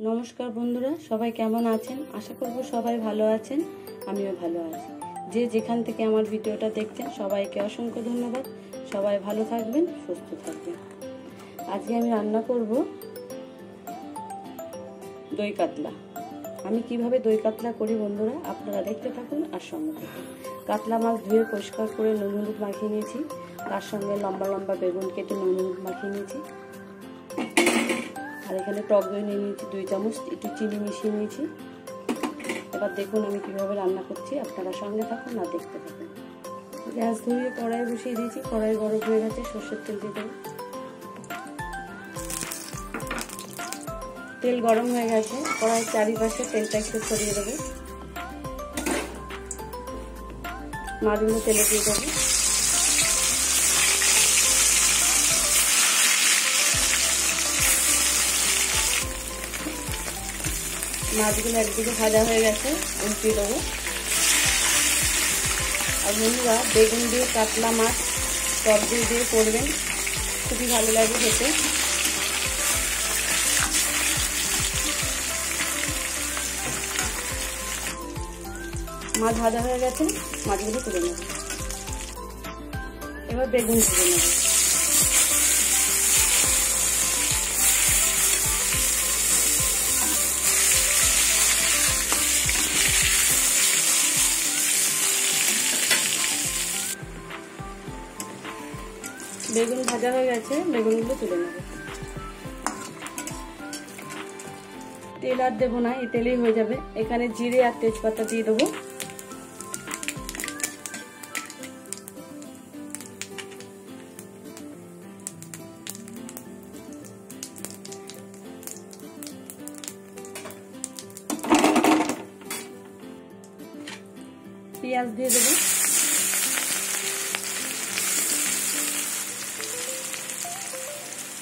নমস্কার বন্ধুরা, সবাই কেমন আছেন? আশা করব সবাই ভালো আছেন, আমিও ভালো আছি। যে যেখান থেকে আমার ভিডিওটা দেখছেন সবাইকে অসংখ্য ধন্যবাদ। সবাই ভালো থাকবেন, সুস্থ থাকবেন। আজকে আমি রান্না করব দই কাতলা। আমি কিভাবে দই কাতলা করি বন্ধুরা আপনারা দেখতে থাকুন আর সঙ্গে থাকুন। কাতলা মাছ ধুয়ে পরিষ্কার করে নুন হলুদ মাখিয়ে নিয়েছি, তার সঙ্গে লম্বা লম্বা বেগুন কেটে নুন হলুদ মাখিয়ে নিয়েছি। আর এখানে টক দই নিয়ে নিয়েছি 2 চামচ, একটু চিনি মিশিয়ে নিয়েছি। এবার দেখুন আমি কিভাবে রান্না করছি, আপনারা সঙ্গে থাকুন আর দেখতে থাকুন। গ্যাস ধরিয়ে কড়াই বসিয়ে দিয়েছি, কড়াই গরম হয়ে গেছে, সর্ষের তেল দিয়ে দেবো। তেল গরম হয়ে গেছে, কড়াইয়ের চারিপাশে তেলটা একটু ছড়িয়ে দেবো। মাছগুলো তেলে দিয়ে দেবো। মাছগুলো একদিকে ভাজা হয়ে গেছে, উল্টিয়ে দেবো। আর বন্ধুরা, বেগুন দিয়ে কাতলা মাছ টক দই দিয়ে করবেন, খুবই ভালো লাগে খেতে। মাছ ভাজা হয়ে গেছে, মাছগুলো তুলে নেব। এবার বেগুন তুলে নেব। বেগুন ভাজা হয়ে গেছে, বেগুনগুলো তুলে নেব। তেল আর দেবো না, এই তেলেই হয়ে যাবে। এখানে জিরে আর তেজপাতা দিয়ে দেবো। পেঁয়াজ দিয়ে দেবো।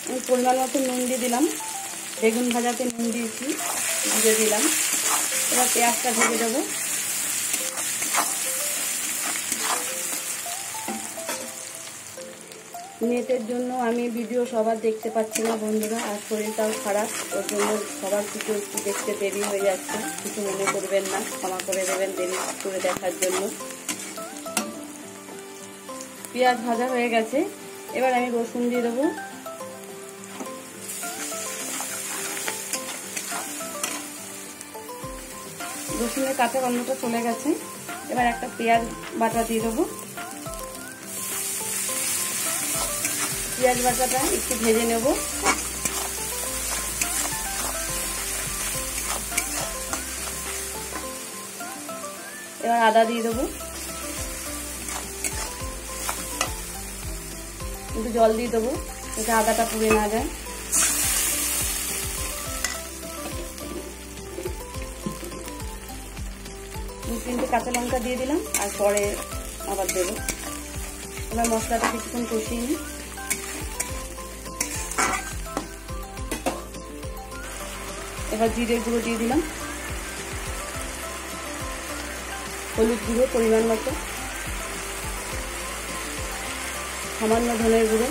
আমি পরিমাণ মতো নুন দিয়ে দিলাম। বেগুন ভাজাতে নুন দিয়েছি, দিয়ে দিলাম। এবার পেঁয়াজটা ভেজে দেবো। নেটের জন্য আমি ভিডিও সবার দেখতে পাচ্ছি না বন্ধুরা, আর শরীরটাও খারাপ, ওর জন্য সবার কিছু একটু দেখতে দেরি হয়ে যাচ্ছে। কিছু মনে করবেন না, ক্ষমা করে দেবেন দেরি করে দেখার জন্য। পেঁয়াজ ভাজা হয়ে গেছে, এবার আমি রসুন দিয়ে দেবো। রসুনের কাঁচা গন্ধটা চলে গেছে, এবার একটা পেঁয়াজ বাটা দিয়ে দেবো। পেঁয়াজ বাটাটা একটু ভেজে নেব। এবার আদা দিয়ে দেবো, একটু জল দিয়ে দেবো যাতে আদাটা পুড়ে না যায়। তিনটে কাঁচা লঙ্কা দিয়ে দিলাম, আর পরে আবার দেবো। এবার মশলাটা কিছুক্ষণ কষিয়ে নিই। এবার জিরে গুঁড়ো দিয়ে দিলাম, হলুদ গুঁড়ো পরিমাণ মতো, সামান্য ধনের গুঁড়ো,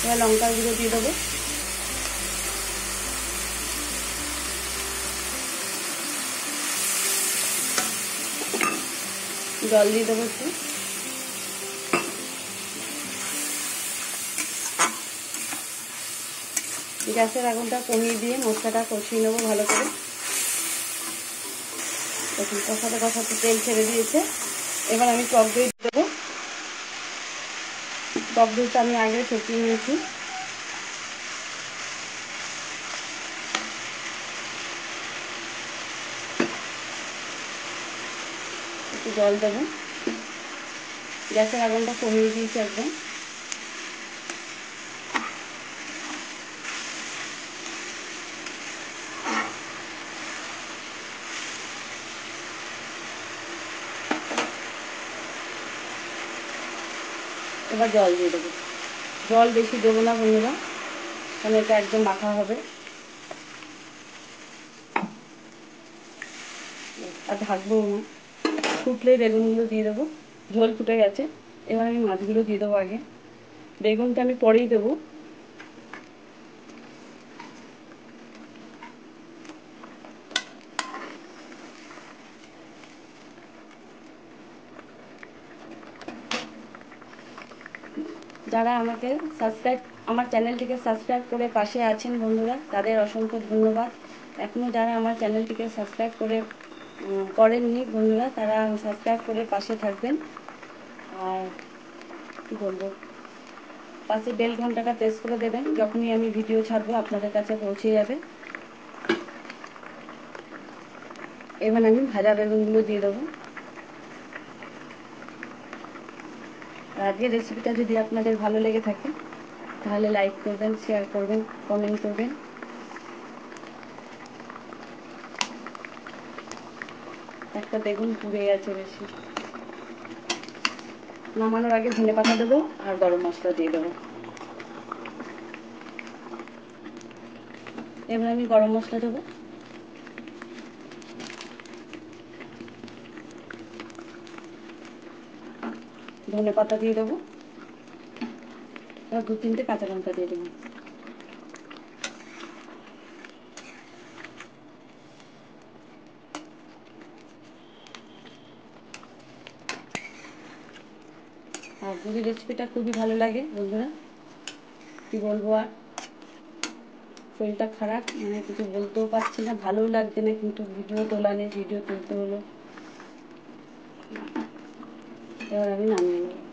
এবার লঙ্কার গুঁড়ো দিয়ে দেবো। জল দিয়ে দেবো একটু। গ্যাসের আগুনটা কমিয়ে দিয়ে মশলাটা কষিয়ে নেবো ভালো করে। দেখুন কষাতে কষাতে তেল ছেড়ে দিয়েছে। এবার আমি টক দই দেবো। টক দইটা আমি আগে ফেটিয়ে নিয়েছি। একটু জল দেবো। গ্যাসের আগুনটা কমিয়ে দিয়েছি একদম। এবার জল দিয়ে দেবো। জল বেশি দেবো না বন্ধুরা, কারণ এটা একদম মাখা হবে। আর ঢাকবো না, ফুটলেই বেগুনগুলো দিয়ে দেবো। ঝোল ফুটে গেছে, এবার আমি মাছগুলো দিয়ে দেবো আগে। বেগুনটা আমি পরেই দেবো। যারা আমাকে আমার চ্যানেলটিকে সাবস্ক্রাইব করে পাশে আছেন বন্ধুরা, তাদের অসংখ্য ধন্যবাদ। এখনও যারা আমার চ্যানেলটিকে সাবস্ক্রাইব করেননি বন্ধুরা, তারা সাবস্ক্রাইব করে পাশে থাকবেন। আর কি বলবো, পাশে বেল ঘন্টাটা প্রেস করে দেবেন, যখনই আমি ভিডিও ছাড়বো আপনাদের কাছে পৌঁছে যাবে। এবার আমি ভাজা বেগুনগুলো দিয়ে দেবো। আজকের রেসিপিটা যদি আপনাদের ভালো লেগে থাকে তাহলে লাইক করবেন, শেয়ার করবেন, কমেন্ট করবেন। একটা বেগুন পুড়ে গেছে বেশি। নামানোর আগে ধনেপাতা দেবো আর গরম মশলা দিয়ে দেবো। এবার আমি গরম মশলা দেবো। ধনেপাতা দিয়ে দেবো আর 2-3টে কাঁচা লঙ্কা দিয়ে দেবো। আর যদি রেসিপিটা খুবই ভালো লাগে বন্ধুরা, কি বলবো আর, শরীরটা খারাপ, মানে কিছু বলতেও পারছি না, ভালোও লাগছে না, কিন্তু ভিডিও তোলা নেই, ভিডিও তুলতে হলো। এবার আমি নামিয়ে নেব।